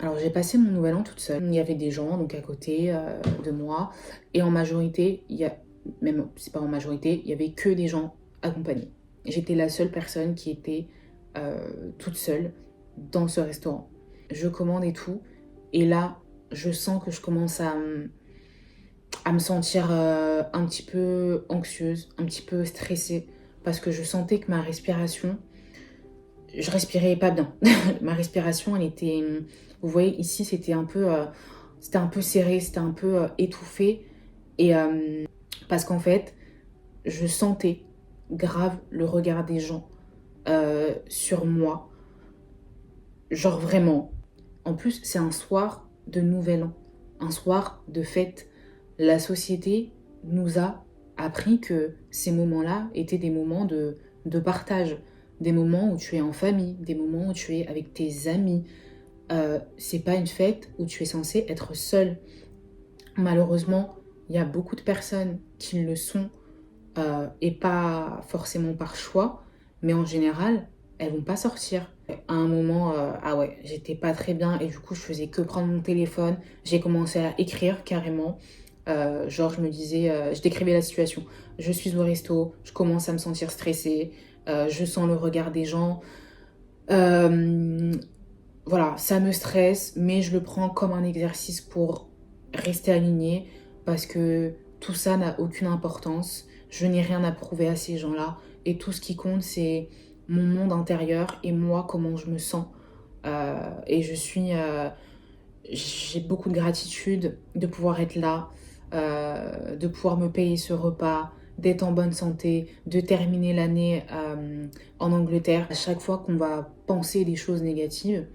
Alors j'ai passé mon nouvel an toute seule. Il y avait des gens donc à côté de moi et en majorité, même c'est pas en majorité, il y avait que des gens accompagnés. J'étais la seule personne qui était toute seule dans ce restaurant. Je commande et tout et là je sens que je commence à me sentir un petit peu anxieuse, un petit peu stressée parce que je sentais que ma respiration, je respirais pas bien. Ma respiration, elle était, vous voyez ici, c'était un peu serré, c'était un peu étouffé. Et parce qu'en fait, je sentais grave le regard des gens sur moi. Genre vraiment. En plus, c'est un soir de Nouvel An, un soir de fête. La société nous a appris que ces moments-là étaient des moments de partage, des moments où tu es en famille, des moments où tu es avec tes amis. C'est pas une fête où tu es censé être seul. Malheureusement, il y a beaucoup de personnes qui le sont et pas forcément par choix, mais en général, elles vont pas sortir. À un moment, ah ouais, j'étais pas très bien et du coup, je faisais que prendre mon téléphone. J'ai commencé à écrire carrément. Genre, je me disais, je décrivais la situation. Je suis au resto, je commence à me sentir stressée, je sens le regard des gens. Euh, voilà, ça me stresse, mais je le prends comme un exercice pour rester alignée parce que tout ça n'a aucune importance. Je n'ai rien à prouver à ces gens-là et tout ce qui compte, c'est mon monde intérieur et moi, comment je me sens. Et j'ai beaucoup de gratitude de pouvoir être là, de pouvoir me payer ce repas, d'être en bonne santé, de terminer l'année en Angleterre. À chaque fois qu'on va penser des choses négatives,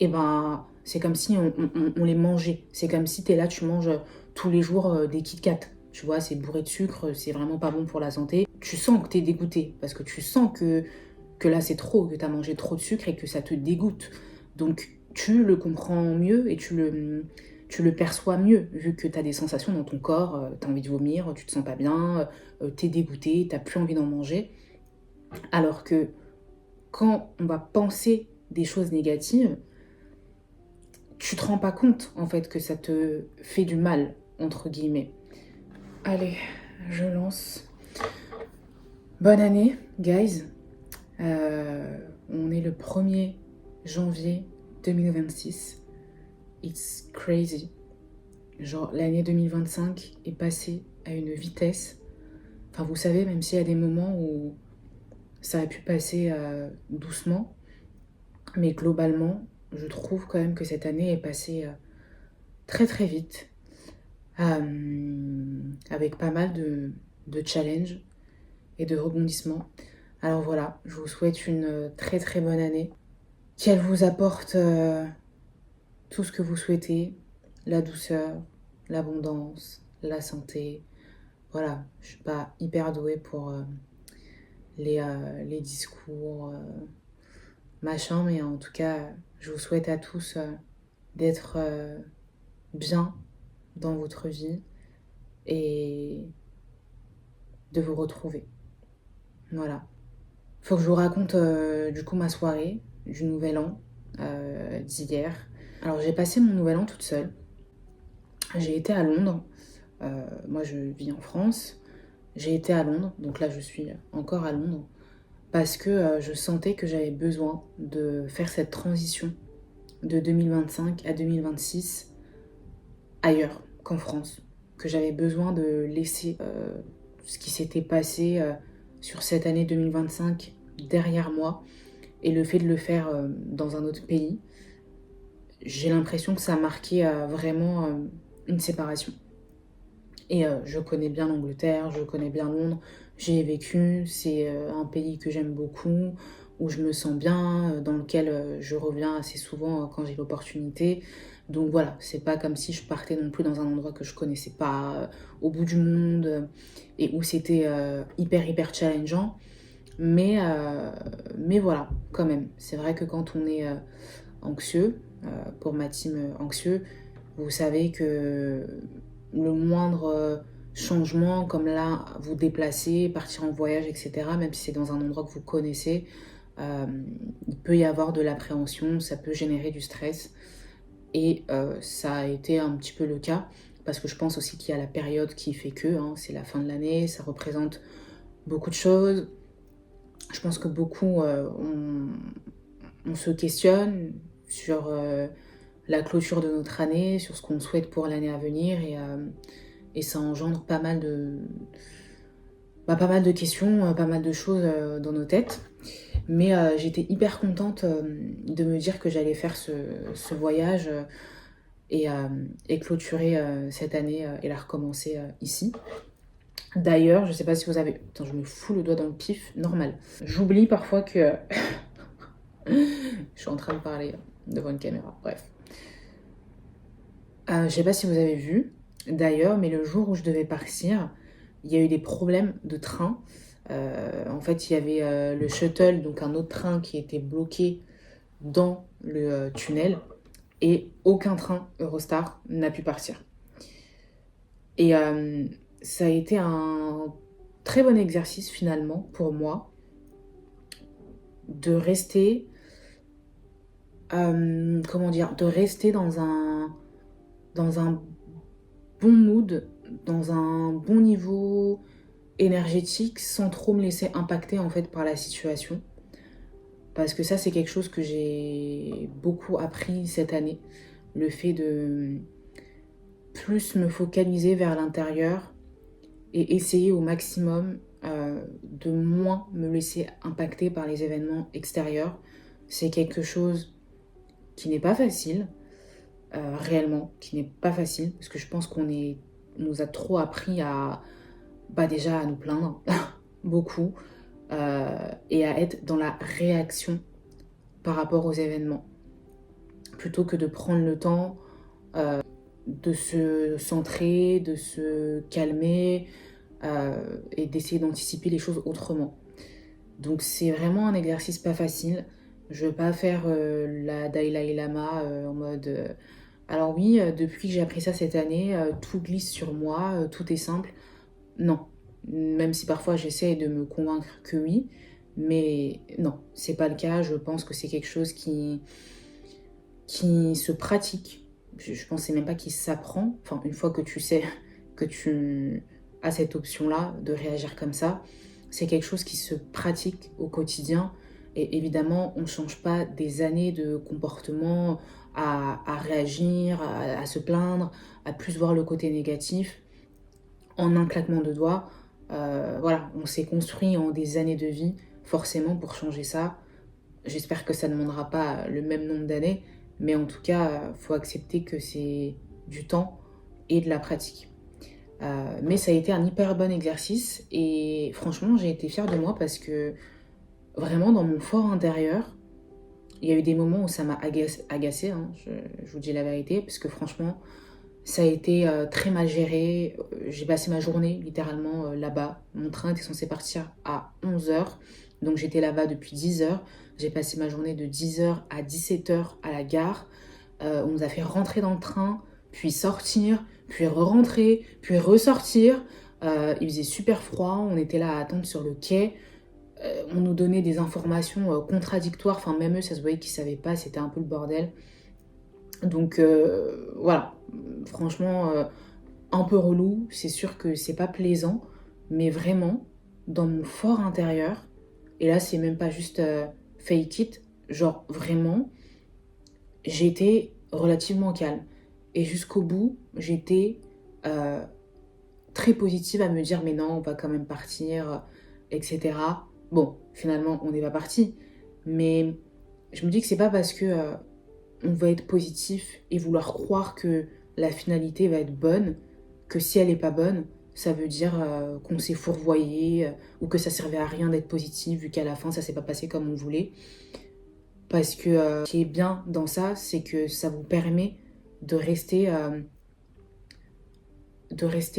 et ben c'est comme si on les mangeait. C'est comme si t'es là, tu manges tous les jours des Kit Kat. Tu vois, c'est bourré de sucre, c'est vraiment pas bon pour la santé. Tu sens que t'es dégoûté parce que tu sens que là c'est trop, que t'as mangé trop de sucre et que ça te dégoûte. Donc tu le comprends mieux et tu le perçois mieux vu que t'as des sensations dans ton corps, t'as envie de vomir, tu te sens pas bien, t'es dégoûté, t'as plus envie d'en manger. Alors que quand on va penser des choses négatives, tu te rends pas compte en fait que ça te fait du mal, entre guillemets. Allez, je lance. Bonne année, guys. On est le 1er janvier 2026. It's crazy. Genre, l'année 2025 est passée à une vitesse. Enfin, vous savez, même s'il y a des moments où ça a pu passer doucement, mais globalement, je trouve quand même que cette année est passée très très vite. Avec pas mal de challenges et de rebondissements. Alors voilà, je vous souhaite une très très bonne année. Qu'elle vous apporte tout ce que vous souhaitez, la douceur, l'abondance, la santé. Voilà, je suis pas hyper douée pour les discours, machin, mais en tout cas, je vous souhaite à tous d'être bien dans votre vie et de vous retrouver. Voilà. Faut que je vous raconte du coup ma soirée du nouvel an d'hier. Alors j'ai passé mon nouvel an toute seule. J'ai été à Londres. Moi je vis en France. J'ai été à Londres, donc là je suis encore à Londres, parce que je sentais que j'avais besoin de faire cette transition de 2025 à 2026 ailleurs qu'en France. Que j'avais besoin de laisser ce qui s'était passé sur cette année 2025 derrière moi et le fait de le faire dans un autre pays, j'ai l'impression que ça a marqué vraiment une séparation. Et je connais bien l'Angleterre, je connais bien Londres, j'y ai vécu, c'est un pays que j'aime beaucoup, où je me sens bien, dans lequel je reviens assez souvent quand j'ai l'opportunité. Donc voilà, c'est pas comme si je partais non plus dans un endroit que je connaissais pas, au bout du monde, et où c'était hyper hyper challengeant. Mais voilà, quand même. C'est vrai que quand on est anxieux, pour ma team anxieux, vous savez que le moindre changement, comme là, vous déplacer, partir en voyage, etc., même si c'est dans un endroit que vous connaissez, il peut y avoir de l'appréhension, ça peut générer du stress. Et ça a été un petit peu le cas, parce que je pense aussi qu'il y a la période qui fait que, hein, c'est la fin de l'année, ça représente beaucoup de choses. Je pense que beaucoup, on se questionne sur la clôture de notre année, sur ce qu'on souhaite pour l'année à venir, et ça engendre pas mal de questions, pas mal de choses dans nos têtes. Mais j'étais hyper contente de me dire que j'allais faire ce voyage et clôturer cette année et la recommencer ici. D'ailleurs, je sais pas si vous avez... Attends, je me fous le doigt dans le pif, normal. J'oublie parfois que je suis en train de parler devant une caméra, bref. Je sais pas si vous avez vu, d'ailleurs, mais le jour où je devais partir, il y a eu des problèmes de train. En fait, il y avait le shuttle, donc un autre train qui était bloqué dans le tunnel, et aucun train Eurostar n'a pu partir. Et ça a été un très bon exercice finalement pour moi de rester, de rester dans un bon mood, dans un bon niveau énergétique, sans trop me laisser impacter en fait par la situation. Parce que ça, c'est quelque chose que j'ai beaucoup appris cette année. Le fait de plus me focaliser vers l'intérieur et essayer au maximum de moins me laisser impacter par les événements extérieurs. C'est quelque chose qui n'est pas facile, réellement, qui n'est pas facile, parce que je pense qu'on nous a trop appris déjà à nous plaindre, beaucoup, et à être dans la réaction par rapport aux événements, plutôt que de prendre le temps de se centrer, de se calmer et d'essayer d'anticiper les choses autrement. Donc c'est vraiment un exercice pas facile. Je veux pas faire la Dalai Lama en mode alors oui, depuis que j'ai appris ça cette année, tout glisse sur moi, tout est simple. Non, même si parfois j'essaie de me convaincre que oui, mais non, c'est pas le cas. Je pense que c'est quelque chose qui se pratique. Je pensais même pas qu'il s'apprend. Enfin, une fois que tu sais que tu as cette option-là de réagir comme ça, c'est quelque chose qui se pratique au quotidien. Et évidemment, on ne change pas des années de comportement à réagir, à se plaindre, à plus voir le côté négatif en un claquement de doigts. Voilà, on s'est construit en des années de vie, forcément, pour changer ça. J'espère que ça ne demandera pas le même nombre d'années, mais en tout cas, il faut accepter que c'est du temps et de la pratique. Mais ça a été un hyper bon exercice et franchement, j'ai été fière de moi parce que vraiment, dans mon fort intérieur, il y a eu des moments où ça m'a agacée, hein, je vous dis la vérité, parce que franchement, ça a été très mal géré. J'ai passé ma journée littéralement là-bas. Mon train était censé partir à 11h, donc j'étais là-bas depuis 10h. J'ai passé ma journée de 10h à 17h à la gare. On nous a fait rentrer dans le train, puis sortir, puis re-rentrer, puis ressortir. Il faisait super froid, on était là à attendre sur le quai. On nous donnait des informations contradictoires, enfin même eux ça se voyait qu'ils savaient pas, c'était un peu le bordel. Donc voilà, franchement un peu relou, c'est sûr que c'est pas plaisant, mais vraiment dans mon fort intérieur, et là c'est même pas juste fake it, genre vraiment j'étais relativement calme. Et jusqu'au bout, j'étais euh, très positive à me dire mais non, on va quand même partir, etc. Bon, finalement, on n'est pas parti. Mais je me dis que c'est pas parce que on va être positif et vouloir croire que la finalité va être bonne, que si elle est pas bonne, ça veut dire qu'on s'est fourvoyé ou que ça servait à rien d'être positif vu qu'à la fin ça s'est pas passé comme on voulait. Parce que ce qui est bien dans ça, c'est que ça vous permet de rester,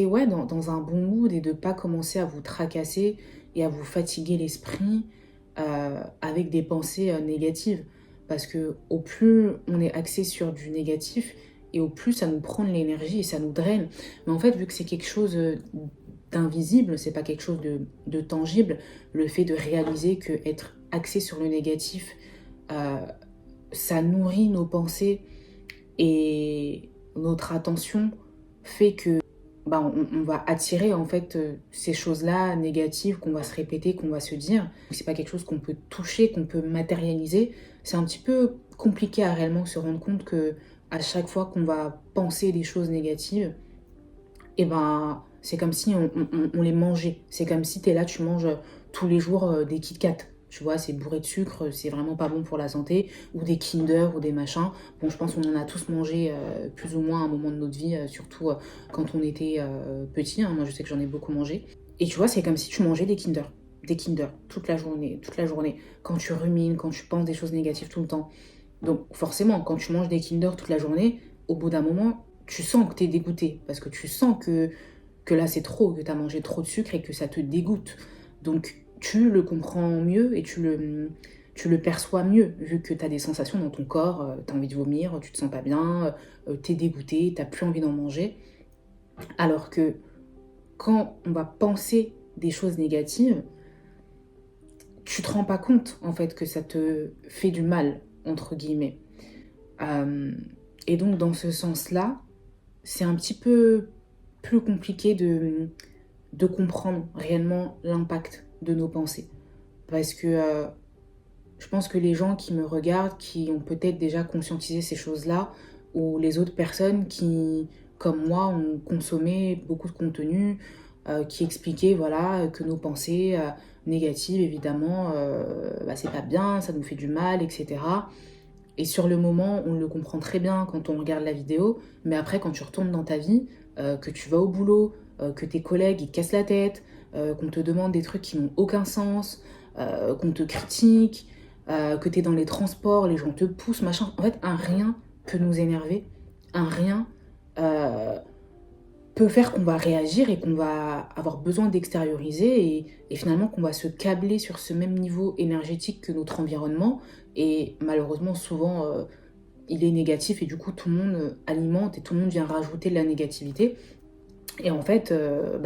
ouais, dans un bon mood et de pas commencer à vous tracasser et à vous fatiguer l'esprit avec des pensées négatives. Parce que au plus on est axé sur du négatif et au plus ça nous prend de l'énergie et ça nous draine. Mais en fait, vu que c'est quelque chose d'invisible, c'est pas quelque chose de tangible, le fait de réaliser que être axé sur le négatif, ça nourrit nos pensées Et notre attention fait que on va attirer en fait ces choses-là négatives qu'on va se répéter, qu'on va se dire. C'est pas quelque chose qu'on peut toucher, qu'on peut matérialiser. C'est un petit peu compliqué à réellement se rendre compte que à chaque fois qu'on va penser des choses négatives, et c'est comme si on les mangeait. C'est comme si t'es là, tu manges tous les jours des Kit Kat. Tu vois, c'est bourré de sucre, c'est vraiment pas bon pour la santé. Ou des Kinder ou des machins. Bon, je pense qu'on en a tous mangé plus ou moins à un moment de notre vie, surtout quand on était petit. Hein. Moi, je sais que j'en ai beaucoup mangé. Et tu vois, c'est comme si tu mangeais des Kinder. Des Kinder, toute la journée, toute la journée. Quand tu rumines, quand tu penses des choses négatives tout le temps. Donc, forcément, quand tu manges des Kinder toute la journée, au bout d'un moment, tu sens que t'es dégoûté. Parce que tu sens que là c'est trop, que tu as mangé trop de sucre et que ça te dégoûte. Donc tu le comprends mieux et tu le perçois mieux, vu que tu as des sensations dans ton corps, tu as envie de vomir, tu te sens pas bien, tu es dégoûté, tu plus envie d'en manger. Alors que quand on va penser des choses négatives, tu te rends pas compte en fait que ça te fait du mal, entre guillemets. Et donc dans ce sens-là, c'est un petit peu plus compliqué de comprendre réellement l'impact de nos pensées. Parce que je pense que les gens qui me regardent, qui ont peut-être déjà conscientisé ces choses-là, ou les autres personnes qui, comme moi, ont consommé beaucoup de contenu, qui expliquaient voilà, que nos pensées négatives, évidemment, c'est pas bien, ça nous fait du mal, etc. Et sur le moment, on le comprend très bien quand on regarde la vidéo, mais après, quand tu retournes dans ta vie, que tu vas au boulot, que tes collègues ils te cassent la tête, qu'on te demande des trucs qui n'ont aucun sens, qu'on te critique, que tu es dans les transports, les gens te poussent, machin. En fait, un rien peut nous énerver, un rien euh, peut faire qu'on va réagir et qu'on va avoir besoin d'extérioriser et finalement qu'on va se câbler sur ce même niveau énergétique que notre environnement. Et malheureusement, souvent, il est négatif et du coup, tout le monde alimente et tout le monde vient rajouter de la négativité. Et en fait,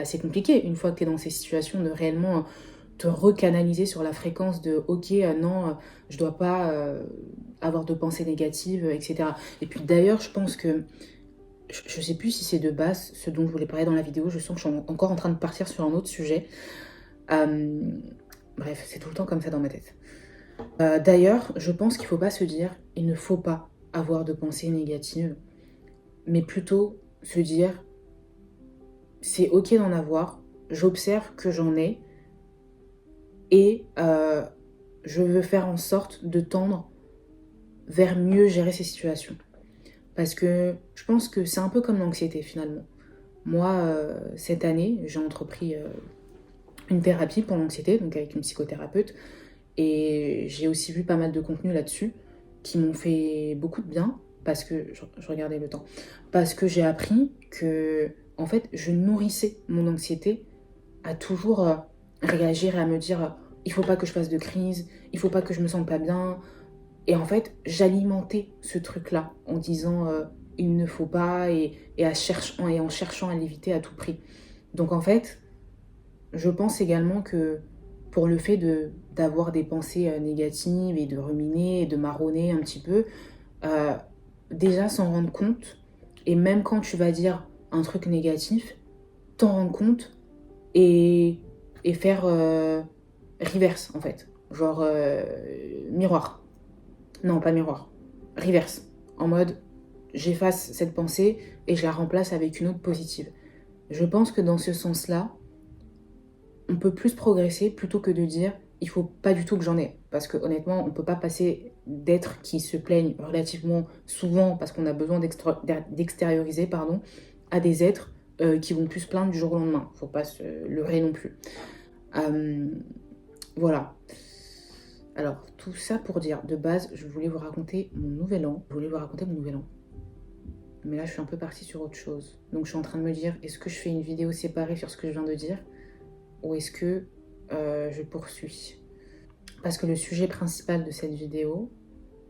c'est compliqué, une fois que tu es dans ces situations, de réellement te recanaliser sur la fréquence de ok, non, je dois pas avoir de pensées négatives, etc. Et puis d'ailleurs, je pense que je sais plus si c'est de base ce dont je voulais parler dans la vidéo, je sens que je suis encore en train de partir sur un autre sujet. Bref, c'est tout le temps comme ça dans ma tête. D'ailleurs, je pense qu'il faut pas se dire, il ne faut pas avoir de pensées négatives, mais plutôt se dire, c'est ok d'en avoir, j'observe que j'en ai, et je veux faire en sorte de tendre vers mieux gérer ces situations. Parce que je pense que c'est un peu comme l'anxiété finalement. Moi, cette année, j'ai entrepris une thérapie pour l'anxiété, donc avec une psychothérapeute, et j'ai aussi vu pas mal de contenu là-dessus qui m'ont fait beaucoup de bien, parce que, je regardais le temps, parce que j'ai appris que, en fait, je nourrissais mon anxiété à toujours réagir et à me dire, il faut pas que je fasse de crise, il faut pas que je me sente pas bien, et en fait, j'alimentais ce truc-là en disant il ne faut pas et en cherchant à l'éviter à tout prix. Donc en fait, je pense également que pour le fait d'avoir des pensées négatives et de ruminer et de marronner un petit peu, euh, déjà s'en rendre compte, et même quand tu vas dire un truc négatif, t'en rendre compte et faire reverse en fait. Genre miroir. Non, pas miroir. Reverse. En mode, j'efface cette pensée et je la remplace avec une autre positive. Je pense que dans ce sens-là, on peut plus progresser plutôt que de dire il faut pas du tout que j'en ai. Parce que honnêtement, on peut pas passer d'êtres qui se plaignent relativement souvent parce qu'on a besoin d'extérioriser, pardon, à des êtres qui vont plus se plaindre du jour au lendemain. Faut pas se leurrer non plus. Voilà. Alors, tout ça pour dire, de base, je voulais vous raconter mon nouvel an. Mais là, je suis un peu partie sur autre chose. Donc, je suis en train de me dire, est-ce que je fais une vidéo séparée sur ce que je viens de dire ou est-ce que je poursuis? Parce que le sujet principal de cette vidéo,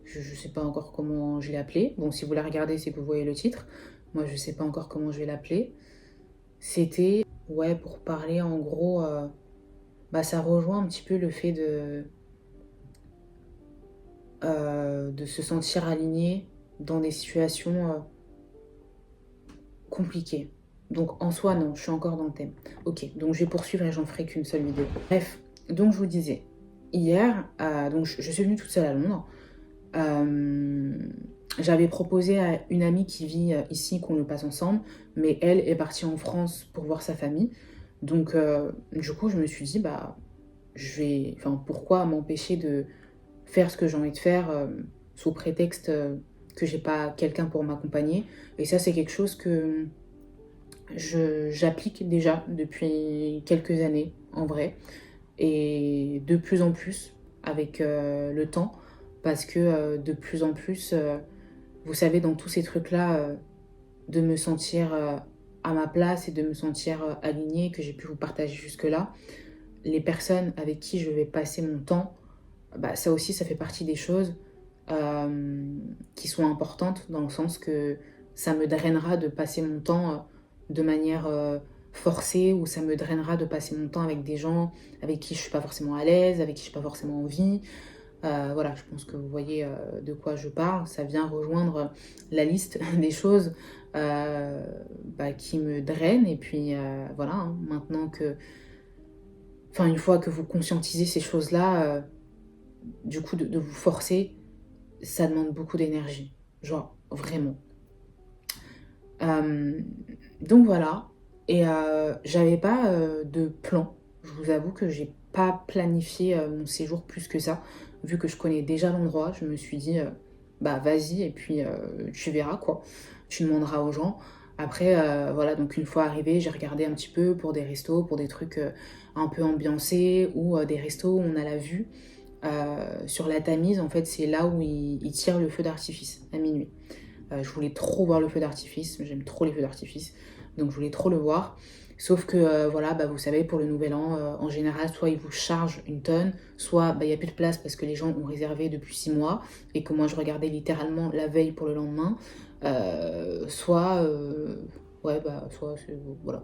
je ne sais pas encore comment je l'ai appelé. Bon, si vous la regardez, c'est que vous voyez le titre. Moi, je ne sais pas encore comment je vais l'appeler. C'était, ouais, pour parler en gros, ça rejoint un petit peu le fait de se sentir aligné dans des situations compliquées. Donc en soi, non, je suis encore dans le thème. Ok, donc je vais poursuivre et j'en ferai qu'une seule vidéo. Bref, donc je vous disais, hier, donc je suis venue toute seule à Londres. J'avais proposé à une amie qui vit ici qu'on le passe ensemble, mais elle est partie en France pour voir sa famille. Donc du coup, je me suis dit, bah, pourquoi m'empêcher de faire ce que j'ai envie de faire sous prétexte que j'ai pas quelqu'un pour m'accompagner. Et ça, c'est quelque chose que j'applique déjà depuis quelques années, en vrai. Et de plus en plus avec le temps, parce que de plus en plus, vous savez, dans tous ces trucs-là, de me sentir à ma place et de me sentir alignée, que j'ai pu vous partager jusque-là, les personnes avec qui je vais passer mon temps, bah, ça aussi, ça fait partie des choses qui sont importantes, dans le sens que ça me drainera de passer mon temps de manière forcée, ou ça me drainera de passer mon temps avec des gens avec qui je suis pas forcément à l'aise, avec qui je n'ai pas forcément envie. Voilà, je pense que vous voyez de quoi je parle. Ça vient rejoindre la liste des choses qui me drainent. Et puis voilà, hein, maintenant que... Enfin, une fois que vous conscientisez ces choses-là, du coup, de vous forcer, ça demande beaucoup d'énergie. Genre, vraiment. Donc voilà. Et j'avais pas de plan. Je vous avoue que j'ai pas planifié mon séjour plus que ça. Vu que je connais déjà l'endroit, je me suis dit, bah vas-y, et puis tu verras quoi. Tu demanderas aux gens. Après, voilà, donc une fois arrivée, j'ai regardé un petit peu pour des restos, pour des trucs un peu ambiancés, ou des restos où on a la vue sur la Tamise. En fait, c'est là où ils tirent le feu d'artifice à minuit. Je voulais trop voir le feu d'artifice, j'aime trop les feux d'artifice, donc je voulais trop le voir. Sauf que voilà, bah, vous savez, pour le nouvel an, en général, soit ils vous chargent une tonne, soit bah, il n'y a plus de place parce que les gens ont réservé depuis 6 mois et que moi je regardais littéralement la veille pour le lendemain. Soit, ouais, bah, soit, voilà.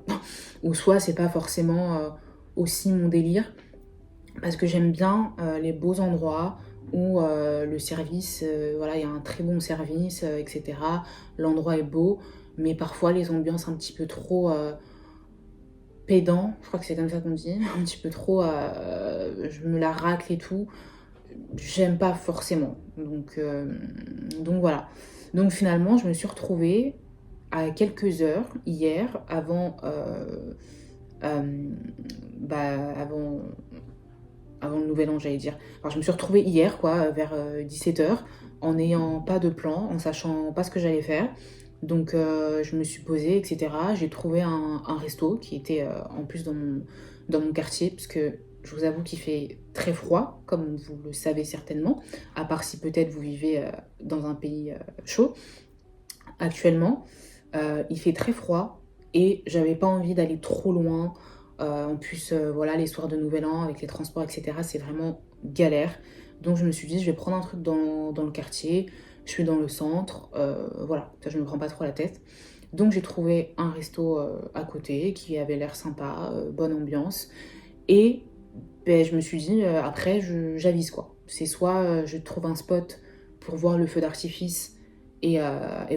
Ou soit c'est pas forcément aussi mon délire, parce que j'aime bien les beaux endroits où le service, voilà, il y a un très bon service, etc. L'endroit est beau, mais parfois les ambiances un petit peu trop pédant, je crois que c'est comme ça qu'on dit, un petit peu trop, je me la racle et tout, j'aime pas forcément. Donc voilà. Donc finalement, je me suis retrouvée à quelques heures hier, avant le nouvel an, j'allais dire. Enfin, je me suis retrouvée hier, quoi, vers 17h, en n'ayant pas de plan, en sachant pas ce que j'allais faire. Donc, je me suis posée, etc. J'ai trouvé un resto qui était en plus dans mon quartier, parce que je vous avoue qu'il fait très froid, comme vous le savez certainement, à part si peut-être vous vivez dans un pays chaud. Actuellement, il fait très froid et j'avais pas envie d'aller trop loin. En plus, voilà, les soirs de Nouvel An avec les transports, etc., c'est vraiment galère. Donc je me suis dit, je vais prendre un truc dans le quartier. Je suis dans le centre, voilà, ça, je me prends pas trop la tête. Donc j'ai trouvé un resto à côté qui avait l'air sympa, bonne ambiance. Et ben, je me suis dit, après, j'avise quoi. C'est soit je trouve un spot pour voir le feu d'artifice et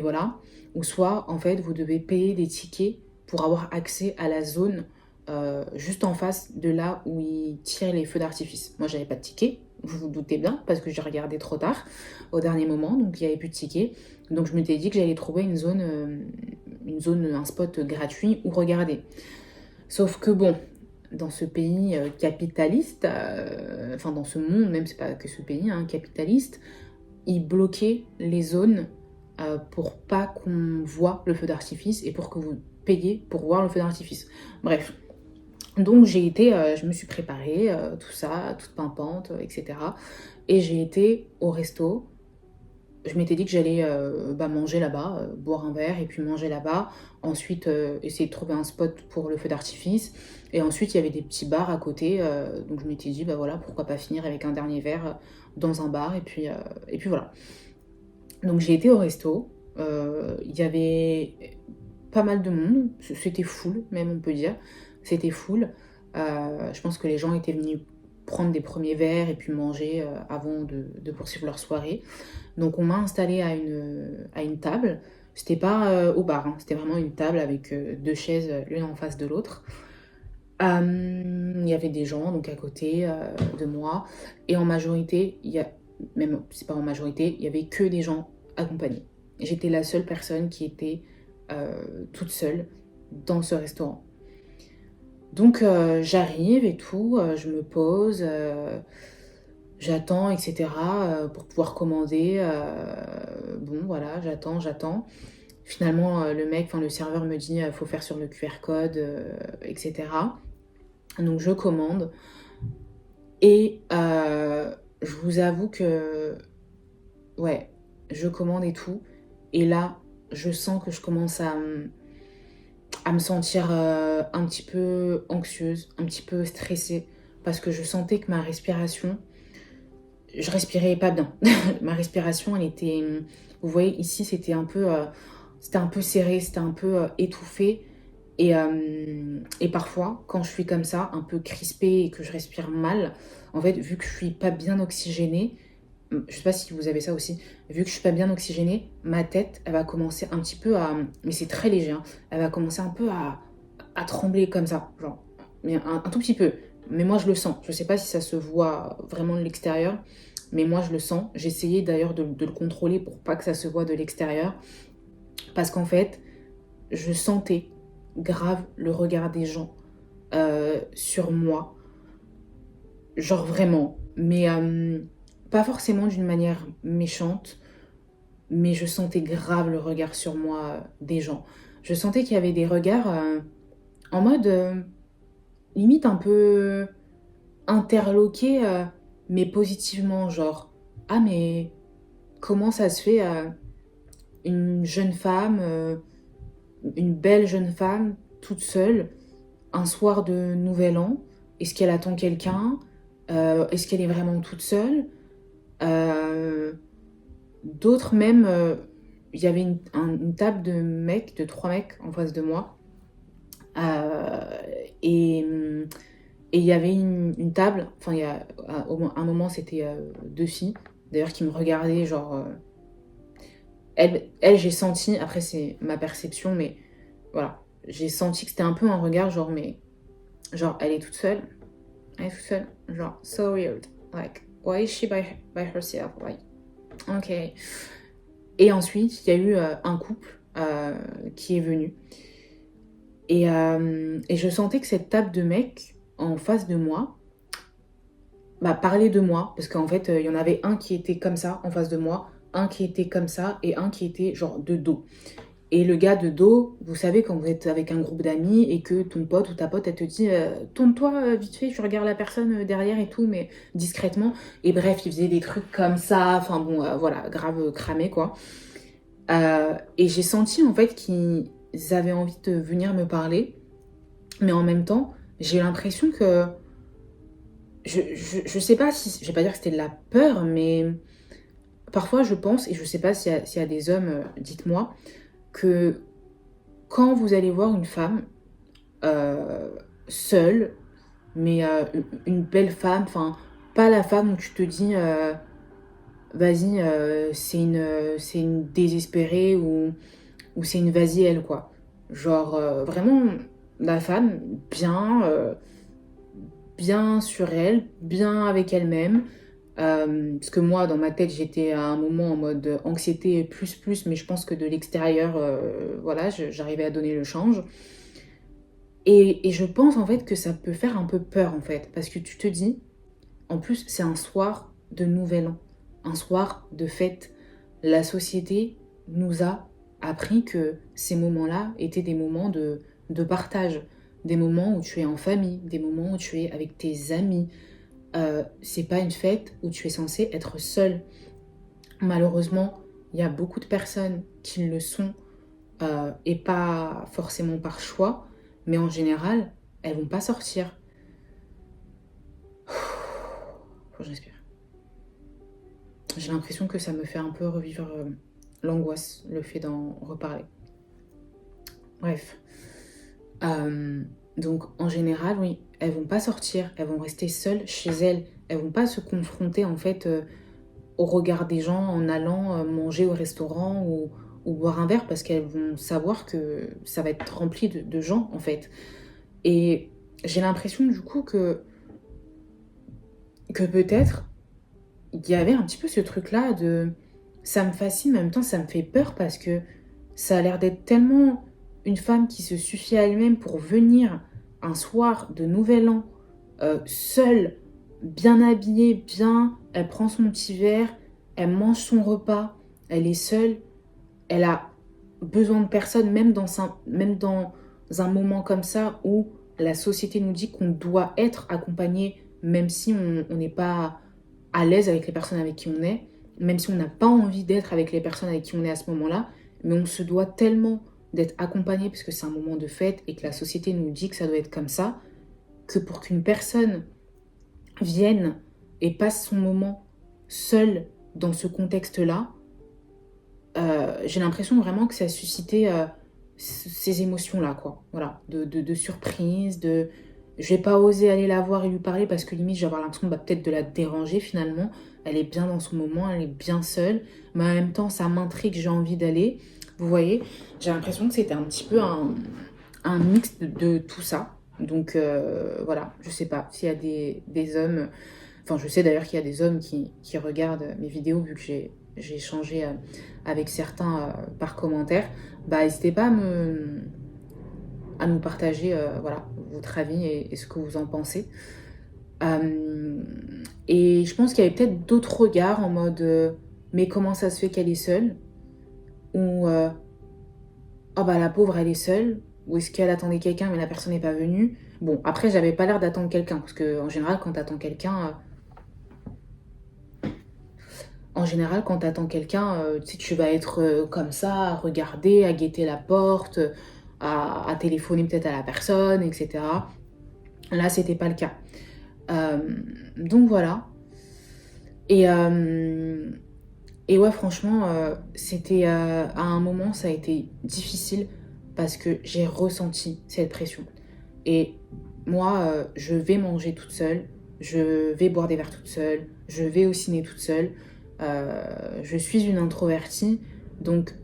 voilà, ou soit en fait vous devez payer des tickets pour avoir accès à la zone juste en face de là où ils tirent les feux d'artifice. Moi j'avais pas de ticket, vous vous doutez bien, parce que j'ai regardé trop tard au dernier moment, donc il n'y avait plus de ticket. Donc je m'étais dit que j'allais trouver un spot gratuit où regarder. Sauf que bon, dans ce pays capitaliste, enfin dans ce monde même, c'est pas que ce pays hein, capitaliste, ils bloquaient les zones pour pas qu'on voit le feu d'artifice et pour que vous payiez pour voir le feu d'artifice. Bref, donc je me suis préparée, tout ça, toute pimpante, etc. Et j'ai été au resto. Je m'étais dit que j'allais manger là-bas, boire un verre et puis manger là-bas. Ensuite, essayer de trouver un spot pour le feu d'artifice. Et ensuite, il y avait des petits bars à côté. Donc je m'étais dit, bah voilà, pourquoi pas finir avec un dernier verre dans un bar. Et puis voilà. Donc j'ai été au resto. Il y avait pas mal de monde. C'était full, même on peut dire. C'était full. Je pense que les gens étaient venus prendre des premiers verres et puis manger avant de poursuivre leur soirée. Donc on m'a installée à une table. C'était pas au bar, hein. C'était vraiment une table avec deux chaises l'une en face de l'autre. Il y avait des gens donc à côté de moi et en majorité, même c'est pas en majorité, il y avait que des gens accompagnés. J'étais la seule personne qui était toute seule dans ce restaurant. Donc j'arrive et tout, je me pose, j'attends, etc. Pour pouvoir commander. Bon voilà, j'attends. Finalement, le mec, enfin le serveur me dit faut faire sur le QR code, etc. Donc je commande et je vous avoue que ouais, je commande et tout. Et là, je sens que je commence à me sentir un petit peu anxieuse, un petit peu stressée, parce que je sentais que ma respiration, je respirais pas bien. Ma respiration, elle était, vous voyez ici, c'était un peu serré, c'était un peu étouffé. Et parfois, quand je suis comme ça, un peu crispée et que je respire mal, en fait, vu que je suis pas bien oxygénée, je sais pas si vous avez ça aussi, vu que je suis pas bien oxygénée, ma tête, elle va commencer un petit peu à, mais c'est très léger, hein, elle va commencer un peu à trembler comme ça, genre, mais un tout petit peu. Mais moi, je le sens. Je sais pas si ça se voit vraiment de l'extérieur, mais moi, je le sens. J'essayais d'ailleurs de le contrôler pour pas que ça se voit de l'extérieur, parce qu'en fait, je sentais grave le regard des gens sur moi, genre vraiment, mais pas forcément d'une manière méchante, mais je sentais grave le regard sur moi des gens. Je sentais qu'il y avait des regards en mode limite un peu interloqués, mais positivement, genre ah mais comment ça se fait une jeune femme, une belle jeune femme toute seule un soir de Nouvel An, est-ce qu'elle attend quelqu'un? Est-ce qu'elle est vraiment toute seule? D'autres même, il y avait une table de mecs, de 3 mecs en face de moi. Euh, et et il y avait une table, enfin il y a au moins un moment c'était 2 filles, d'ailleurs qui me regardaient genre... elle j'ai senti, après c'est ma perception, mais voilà, j'ai senti que c'était un peu un regard genre mais... Genre elle est toute seule, elle est toute seule, genre so weird, like why is she by herself, like ok. Et ensuite il y a eu un couple qui est venu et je sentais que cette table de mecs en face de moi bah, parlait de moi parce qu'en fait il y en avait un qui était comme ça en face de moi, un qui était comme ça et un qui était genre de dos. Et le gars de dos, vous savez, quand vous êtes avec un groupe d'amis et que ton pote ou ta pote, elle te dit tourne-toi vite fait, tu regardes la personne derrière et tout, mais discrètement. Et bref, il faisait des trucs comme ça, enfin bon, voilà, grave cramé quoi. Et j'ai senti en fait qu'ils avaient envie de venir me parler, mais en même temps, j'ai l'impression que. Je sais pas si. Je vais pas dire que c'était de la peur, mais parfois je pense, et je sais pas s'il y a des hommes, dites-moi, que quand vous allez voir une femme euh, seule, mais une belle femme, enfin, pas la femme où tu te dis, vas-y, c'est une désespérée ou c'est une vas-y elle, quoi. Genre, vraiment, la femme bien, bien sur elle, bien avec elle-même. Parce que moi, dans ma tête, j'étais à un moment en mode anxiété plus, mais je pense que de l'extérieur, voilà, j'arrivais à donner le change. Et je pense en fait que ça peut faire un peu peur en fait, parce que tu te dis, en plus c'est un soir de Nouvel An, un soir de fête. La société nous a appris que ces moments-là étaient des moments de partage, des moments où tu es en famille, des moments où tu es avec tes amis. C'est pas une fête où tu es censé être seul. Malheureusement, il y a beaucoup de personnes qui le sont et pas forcément par choix, mais en général, elles vont pas sortir. Faut que je respire. J'ai l'impression que ça me fait un peu revivre l'angoisse, le fait d'en reparler. Bref. Euh, Donc en général, oui, elles vont pas sortir, elles vont rester seules chez elles. Elles vont pas se confronter en fait au regard des gens en allant manger au restaurant ou boire un verre parce qu'elles vont savoir que ça va être rempli de gens en fait. Et j'ai l'impression du coup que peut-être il y avait un petit peu ce truc-là de... Ça me fascine, mais en même temps ça me fait peur parce que ça a l'air d'être tellement une femme qui se suffit à elle-même pour venir un soir de Nouvel An, seule, bien habillée, bien, elle prend son petit verre, elle mange son repas, elle est seule, elle a besoin de personne, même dans un moment comme ça où la société nous dit qu'on doit être accompagné, même si on n'est pas à l'aise avec les personnes avec qui on est, même si on n'a pas envie d'être avec les personnes avec qui on est à ce moment-là, mais on se doit tellement d'être accompagné parce que c'est un moment de fête et que la société nous dit que ça doit être comme ça, que pour qu'une personne vienne et passe son moment seule dans ce contexte-là, j'ai l'impression vraiment que ça a suscité ces émotions-là, quoi. Voilà, de surprise, de... Je vais pas oser aller la voir et lui parler parce que limite, je vais avoir l'impression peut-être de la déranger finalement. Elle est bien dans son moment, elle est bien seule, mais en même temps, ça m'intrigue, j'ai envie d'aller. Vous voyez, j'ai l'impression que c'était un petit peu un mix de tout ça. Donc voilà, je sais pas s'il y a des hommes... Enfin, je sais d'ailleurs qu'il y a des hommes qui regardent mes vidéos vu que j'ai échangé avec certains par commentaire. Bah, n'hésitez pas à nous partager voilà, votre avis et ce que vous en pensez. Euh, et je pense qu'il y avait peut-être d'autres regards en mode mais comment ça se fait qu'elle est seule? Ou oh bah la pauvre elle est seule? Ou est-ce qu'elle attendait quelqu'un mais la personne n'est pas venue? Bon, après j'avais pas l'air d'attendre quelqu'un parce que en général quand t'attends quelqu'un... En général, quand t'attends quelqu'un, tu sais, tu vas être comme ça, à regarder, à guetter la porte, à téléphoner peut-être à la personne, etc. Là, c'était pas le cas. Euh, donc voilà. Et, euh, et ouais, franchement, c'était à un moment, ça a été difficile parce que j'ai ressenti cette pression. Et moi, je vais manger toute seule, je vais boire des verres toute seule, je vais au ciné toute seule. Je suis une introvertie, donc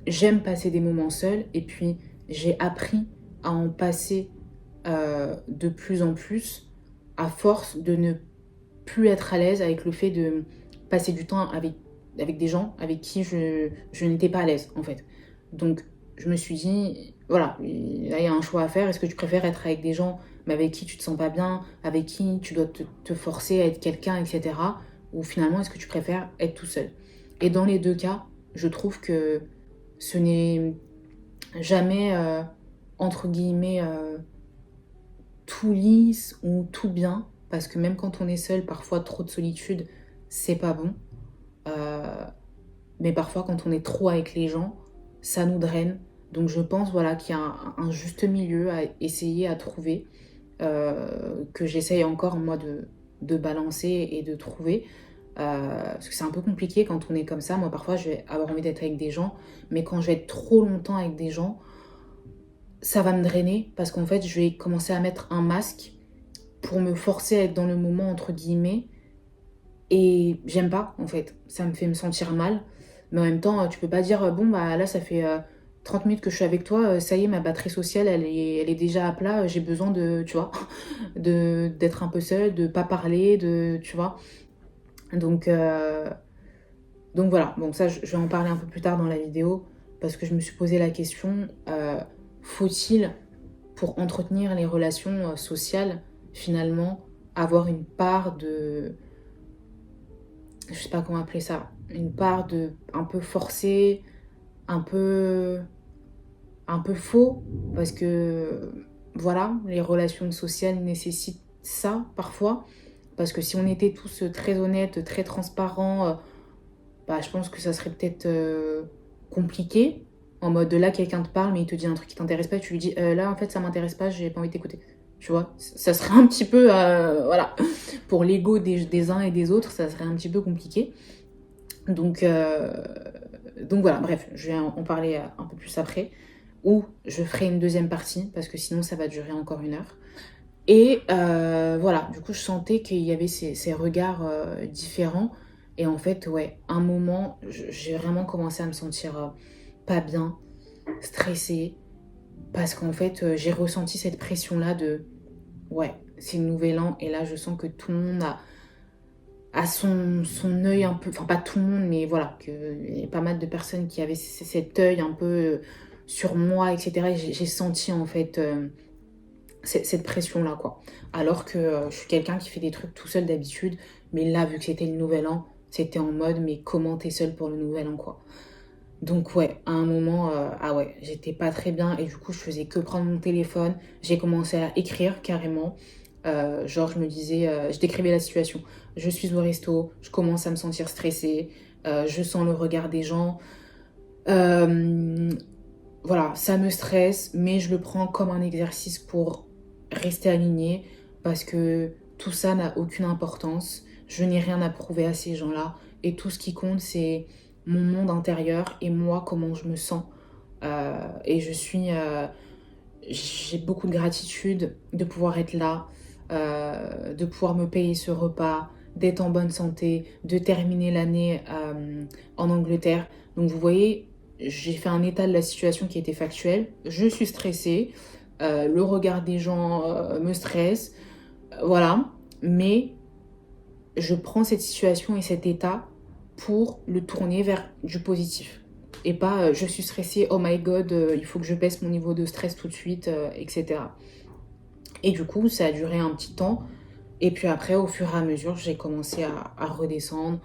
j'aime passer des moments seuls. Et puis, j'ai appris à en passer de plus en plus à force de ne plus être à l'aise avec le fait de passer du temps avec des gens avec qui je n'étais pas à l'aise, en fait. Donc, je me suis dit, voilà, là, il y a un choix à faire. Est-ce que tu préfères être avec des gens mais avec qui tu te sens pas bien, avec qui tu dois te forcer à être quelqu'un, etc. Ou finalement, est-ce que tu préfères être tout seul? Et dans les deux cas, je trouve que ce n'est jamais, entre guillemets, tout lisse ou tout bien, parce que même quand on est seul, parfois trop de solitude, c'est pas bon. Euh, mais parfois, quand on est trop avec les gens, ça nous draine. Donc je pense voilà, qu'il y a un juste milieu à essayer à trouver, que j'essaye encore moi de balancer et de trouver. Parce que c'est un peu compliqué quand on est comme ça. Moi, parfois, je vais avoir envie d'être avec des gens, mais quand je vais être trop longtemps avec des gens, ça va me drainer parce qu'en fait, je vais commencer à mettre un masque pour me forcer à être dans le moment, entre guillemets. Et j'aime pas, en fait. Ça me fait me sentir mal. Mais en même temps, tu peux pas dire, bon, bah là, ça fait 30 minutes que je suis avec toi, ça y est, ma batterie sociale, elle est déjà à plat, j'ai besoin de, tu vois, d'être un peu seule, de pas parler, tu vois. Donc, donc voilà, bon ça je vais en parler un peu plus tard dans la vidéo parce que je me suis posé la question, faut-il, pour entretenir les relations sociales, finalement, avoir une part de, je sais pas comment appeler ça, une part de un peu forcé, un peu, un peu faux, parce que voilà, les relations sociales nécessitent ça parfois, parce que si on était tous très honnêtes, très transparents, bah, je pense que ça serait peut-être compliqué. En mode là, quelqu'un te parle, mais il te dit un truc qui t'intéresse pas, et tu lui dis là, en fait, ça m'intéresse pas, j'ai pas envie de t'écouter. Tu vois, ça serait un petit peu, voilà, pour l'ego des uns et des autres, ça serait un petit peu compliqué. Donc, donc voilà, bref, je vais en parler un peu plus après. ou je ferai une deuxième partie, parce que sinon ça va durer encore 1 heure. Et voilà, du coup, je sentais qu'il y avait ces regards différents. Et en fait, ouais, un moment, j'ai vraiment commencé à me sentir pas bien, stressée, parce qu'en fait, j'ai ressenti cette pression-là de, ouais, c'est le nouvel an, et là, je sens que tout le monde a son œil un peu, enfin pas tout le monde, mais voilà, qu'il y a pas mal de personnes qui avaient cet œil un peu sur moi, etc. Et j'ai senti en fait cette pression-là, quoi. Alors que je suis quelqu'un qui fait des trucs tout seul d'habitude, mais là, vu que c'était le nouvel an, c'était en mode, mais comment t'es seul pour le nouvel an, quoi. Donc ouais, à un moment, ah ouais, j'étais pas très bien et du coup, je faisais que prendre mon téléphone. J'ai commencé à écrire carrément. Genre, je me disais, je décrivais la situation. Je suis au resto, je commence à me sentir stressée, je sens le regard des gens. Euh, voilà, ça me stresse, mais je le prends comme un exercice pour rester alignée parce que tout ça n'a aucune importance. Je n'ai rien à prouver à ces gens-là et tout ce qui compte, c'est mon monde intérieur et moi, comment je me sens. Et j'ai beaucoup de gratitude de pouvoir être là, de pouvoir me payer ce repas, d'être en bonne santé, de terminer l'année en Angleterre. Donc vous voyez, j'ai fait un état de la situation qui était factuel. Je suis stressée, le regard des gens me stresse, voilà. Mais je prends cette situation et cet état pour le tourner vers du positif. Et pas je suis stressée, oh my god, il faut que je baisse mon niveau de stress tout de suite, etc. Et du coup, ça a duré un petit temps. Et puis après, au fur et à mesure, j'ai commencé à redescendre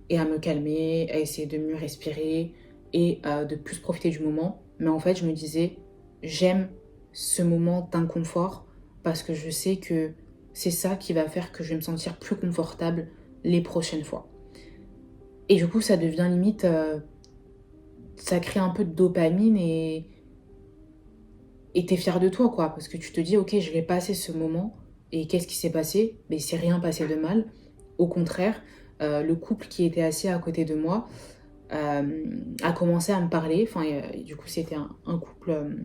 et à me calmer, à essayer de mieux respirer et de plus profiter du moment. Mais en fait, je me disais, j'aime ce moment d'inconfort parce que je sais que c'est ça qui va faire que je vais me sentir plus confortable les prochaines fois. Et du coup, ça devient limite, ça crée un peu de dopamine et t'es fier de toi, quoi. Parce que tu te dis, ok, je l'ai passé ce moment. Et qu'est-ce qui s'est passé? Mais il s'est rien passé de mal. Au contraire, le couple qui était assis à côté de moi a commencé à me parler. Enfin, du coup, c'était un couple,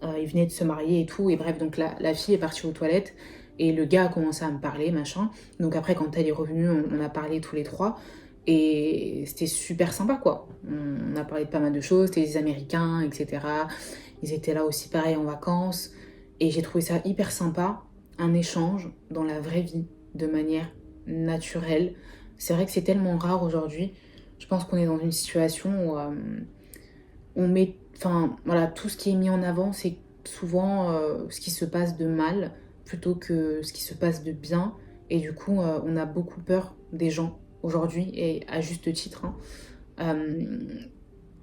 ils venaient de se marier et tout. Et bref, donc la fille est partie aux toilettes. Et le gars a commencé à me parler, machin. Donc après, quand elle est revenue, on a parlé tous les trois. Et c'était super sympa, quoi. On a parlé de pas mal de choses. C'était des Américains, etc. Ils étaient là aussi, pareil, en vacances. Et j'ai trouvé ça hyper sympa. Un échange dans la vraie vie, de manière naturelle. C'est vrai que c'est tellement rare aujourd'hui. Je pense qu'on est dans une situation où on met... Enfin, voilà, tout ce qui est mis en avant, c'est souvent ce qui se passe de mal plutôt que ce qui se passe de bien. Et du coup, on a beaucoup peur des gens aujourd'hui, et à juste titre, hein.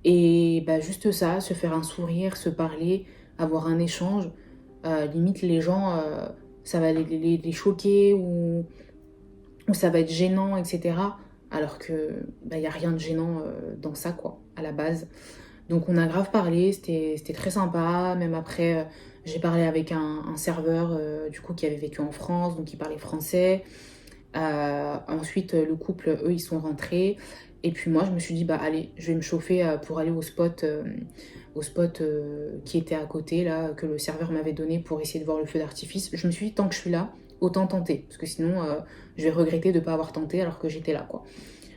Et bah, juste ça, se faire un sourire, se parler, avoir un échange, limite les gens, ça va les choquer ou ça va être gênant, etc. Alors que bah, y a rien de gênant dans ça, quoi, à la base. Donc on a grave parlé, c'était très sympa. Même après, j'ai parlé avec un serveur du coup qui avait vécu en France, donc il parlait français. Ensuite, le couple, eux, ils sont rentrés. Et puis moi, je me suis dit, bah allez, je vais me chauffer pour aller au spot qui était à côté, là, que le serveur m'avait donné pour essayer de voir le feu d'artifice. Je me suis dit, tant que je suis là, autant tenter. Parce que sinon, je vais regretter de ne pas avoir tenté alors que j'étais là, quoi.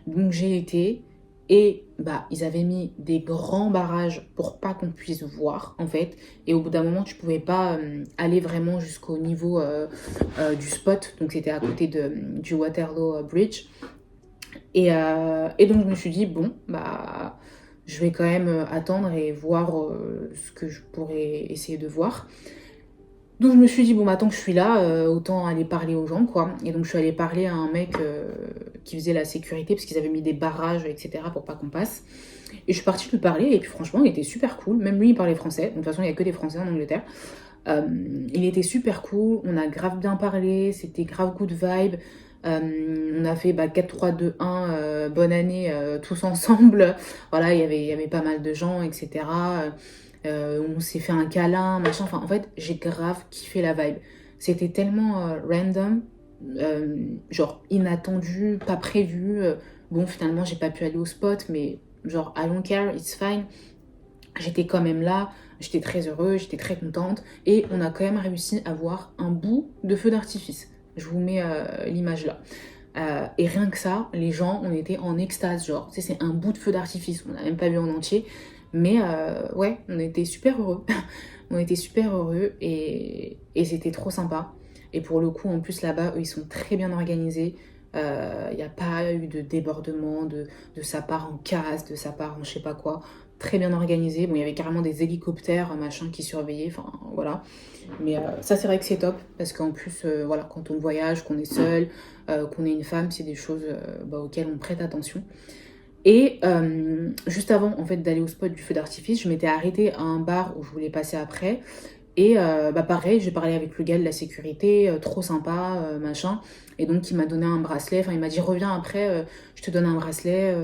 Donc j'ai été, et bah ils avaient mis des grands barrages pour pas qu'on puisse voir en fait. Et au bout d'un moment, tu pouvais pas aller vraiment jusqu'au niveau du spot. Donc c'était à côté du Waterloo Bridge. Et donc je me suis dit, bon, bah je vais quand même attendre et voir ce que je pourrais essayer de voir. Donc je me suis dit, bon, bah, tant que je suis là, autant aller parler aux gens, quoi. Et donc je suis allée parler à un mec qui faisait la sécurité, parce qu'ils avaient mis des barrages, etc., pour pas qu'on passe. Et je suis partie lui parler, et puis franchement, il était super cool. Même lui, il parlait français. Donc, de toute façon, il n'y a que des Français en Angleterre. Il était super cool, on a grave bien parlé, c'était grave good vibe. On a fait 4, 3, 2, 1, bonne année tous ensemble. Voilà, il y avait pas mal de gens, etc. On s'est fait un câlin, machin. Enfin, en fait, j'ai grave kiffé la vibe. C'était tellement random, genre inattendu, pas prévu. Bon, finalement, j'ai pas pu aller au spot, mais genre, I don't care, it's fine. j'étais quand même là, j'étais très heureuse, j'étais très contente, et on a quand même réussi à voir un bout de feu d'artifice. Je vous mets l'image là. Et rien que ça, les gens, on était en extase, genre, tu sais, c'est un bout de feu d'artifice, on n'a même pas vu en entier, mais ouais, on était super heureux, on était super heureux, et c'était trop sympa. Et pour le coup, en plus, là-bas, eux, ils sont très bien organisés, il n'y a pas eu de débordement, de sa part en casse, de sa part en je sais pas quoi, très bien organisé. Bon, il y avait carrément des hélicoptères, machin, qui surveillaient, enfin, voilà. Mais ça, c'est vrai que c'est top, parce qu'en plus, voilà, quand on voyage, qu'on est seul, qu'on est une femme, c'est des choses auxquelles on prête attention. Et juste avant, en fait, d'aller au spot du feu d'artifice, je m'étais arrêtée à un bar où je voulais passer après. Et pareil, j'ai parlé avec le gars de la sécurité, trop sympa, machin. Et donc, il m'a donné un bracelet. Enfin, il m'a dit, reviens après, je te donne un bracelet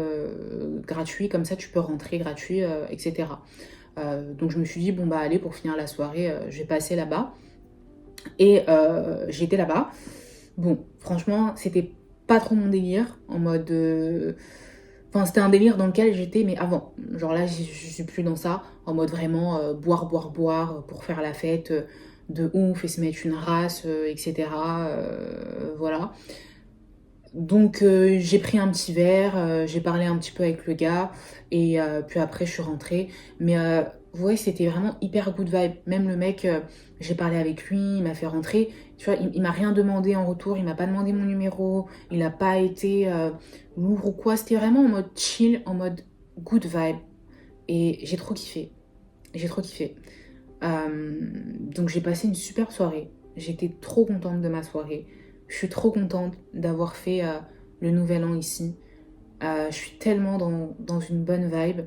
gratuit, comme ça tu peux rentrer gratuit, etc. Donc, je me suis dit, bon, bah, allez, pour finir la soirée, je vais passer là-bas. Et j'étais là-bas. Bon, franchement, c'était pas trop mon délire, en mode... Enfin, c'était un délire dans lequel j'étais, mais avant. Genre là, je suis plus dans ça, en mode vraiment boire, boire, boire, pour faire la fête de ouf et se mettre une race, etc. Voilà. Donc j'ai pris un petit verre, j'ai parlé un petit peu avec le gars, et puis après je suis rentrée. Mais ouais, c'était vraiment hyper good vibe. Même le mec, j'ai parlé avec lui, il m'a fait rentrer. Tu vois, il m'a rien demandé en retour, il m'a pas demandé mon numéro, il a pas été lourd ou quoi. C'était vraiment en mode chill, en mode good vibe. Et j'ai trop kiffé. J'ai trop kiffé. Donc j'ai passé une super soirée. J'étais trop contente de ma soirée. Je suis trop contente d'avoir fait le nouvel an ici. Je suis tellement dans une bonne vibe.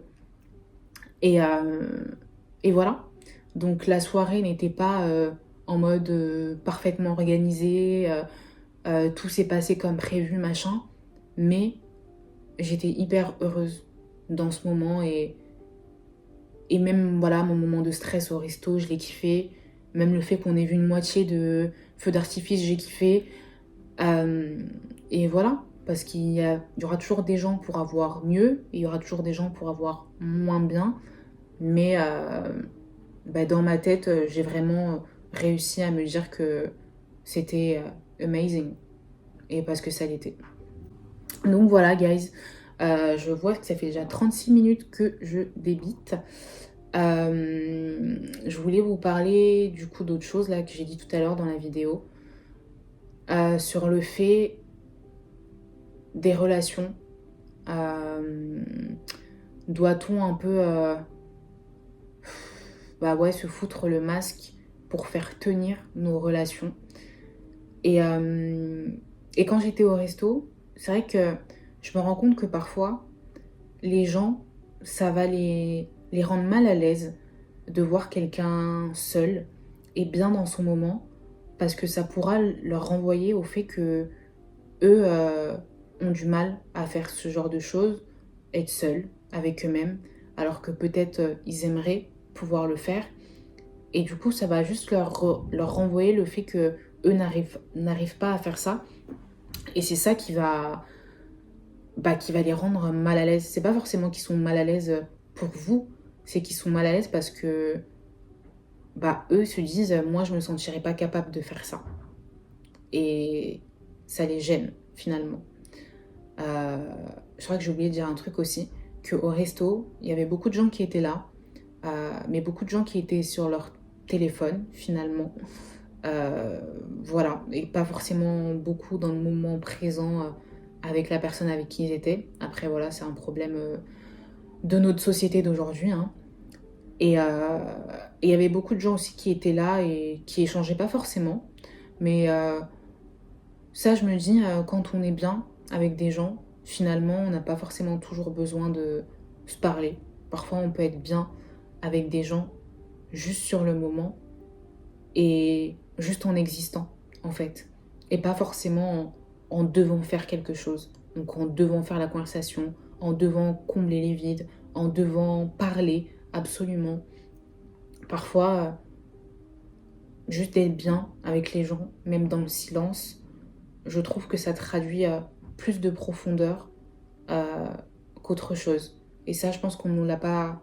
Et, et voilà. Donc la soirée n'était pas en mode parfaitement organisé. Tout s'est passé comme prévu, machin. Mais j'étais hyper heureuse dans ce moment. Et même, voilà, mon moment de stress au resto, je l'ai kiffé. Même le fait qu'on ait vu une moitié de feu d'artifice, j'ai kiffé. Et voilà, parce il y aura toujours des gens pour avoir mieux, et il y aura toujours des gens pour avoir moins bien. Mais dans ma tête, j'ai vraiment réussi à me dire que c'était amazing. Et parce que ça l'était. Donc voilà, guys. Je vois que ça fait déjà 36 minutes que je débite. Je voulais vous parler du coup d'autre chose là que j'ai dit tout à l'heure dans la vidéo, sur le fait des relations. Euh, Doit-on un peu se foutre le masque pour faire tenir nos relations? Et, et quand j'étais au resto, c'est vrai que je me rends compte que parfois les gens, ça va les rendre mal à l'aise de voir quelqu'un seul et bien dans son moment, parce que ça pourra leur renvoyer au fait que eux ont du mal à faire ce genre de choses, être seuls avec eux-mêmes, alors que peut-être ils aimeraient pouvoir le faire. Et du coup, ça va juste leur renvoyer le fait que eux n'arrivent pas à faire ça. Et c'est ça qui va les rendre mal à l'aise. C'est pas forcément qu'ils sont mal à l'aise pour vous, c'est qu'ils sont mal à l'aise parce que eux se disent, moi je me sentirais pas capable de faire ça. Et ça les gêne finalement. Je crois que j'ai oublié de dire un truc aussi, qu'au resto, il y avait beaucoup de gens qui étaient là, mais beaucoup de gens qui étaient sur leur téléphone finalement. Voilà, et pas forcément beaucoup dans le moment présent avec la personne avec qui ils étaient. Après voilà, c'est un problème de notre société d'aujourd'hui, hein. Et il y avait beaucoup de gens aussi qui étaient là et qui échangeaient pas forcément. Mais ça, je me dis, quand on est bien avec des gens, finalement, on n'a pas forcément toujours besoin de se parler. Parfois, on peut être bien avec des gens juste sur le moment et juste en existant, en fait. Et pas forcément en devant faire quelque chose. Donc en devant faire la conversation, en devant combler les vides, en devant parler absolument. Parfois, juste d'être bien avec les gens, même dans le silence, je trouve que ça traduit plus de profondeur euh, qu'autre chose. Et ça, je pense qu'on ne nous l'a pas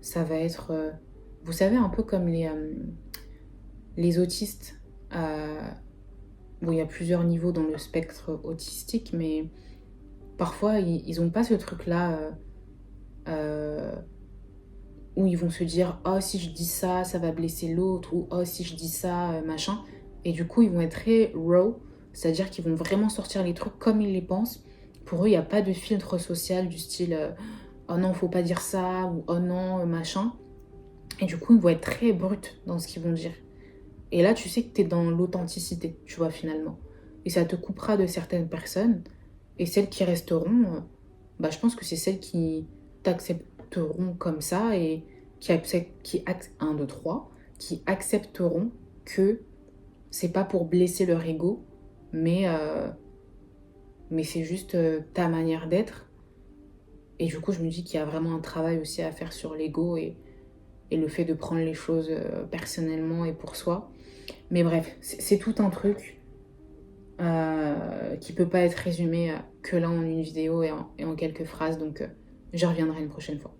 ça va être, vous savez, un peu comme les autistes. Bon, il y a plusieurs niveaux dans le spectre autistique, mais parfois, ils ont pas ce truc-là euh, où ils vont se dire oh si je dis ça ça va blesser l'autre, ou oh si je dis ça machin, et du coup ils vont être très raw, c'est-à-dire qu'ils vont vraiment sortir les trucs comme ils les pensent. Pour eux il n'y a pas de filtre social du style oh non faut pas dire ça, ou oh non machin, et du coup ils vont être très bruts dans ce qu'ils vont dire. Et là tu sais que tu es dans l'authenticité, tu vois, finalement, et ça te coupera de certaines personnes, et celles qui resteront, bah, je pense que c'est celles qui t'accepteront comme ça, et un, deux, trois, qui accepteront que c'est pas pour blesser leur ego, mais, mais c'est juste ta manière d'être. Et du coup, je me dis qu'il y a vraiment un travail aussi à faire sur l'ego, et le fait de prendre les choses personnellement et pour soi. Mais bref, c'est tout un truc qui peut pas être résumé que là en une vidéo et en quelques phrases, donc j'y reviendrai une prochaine fois.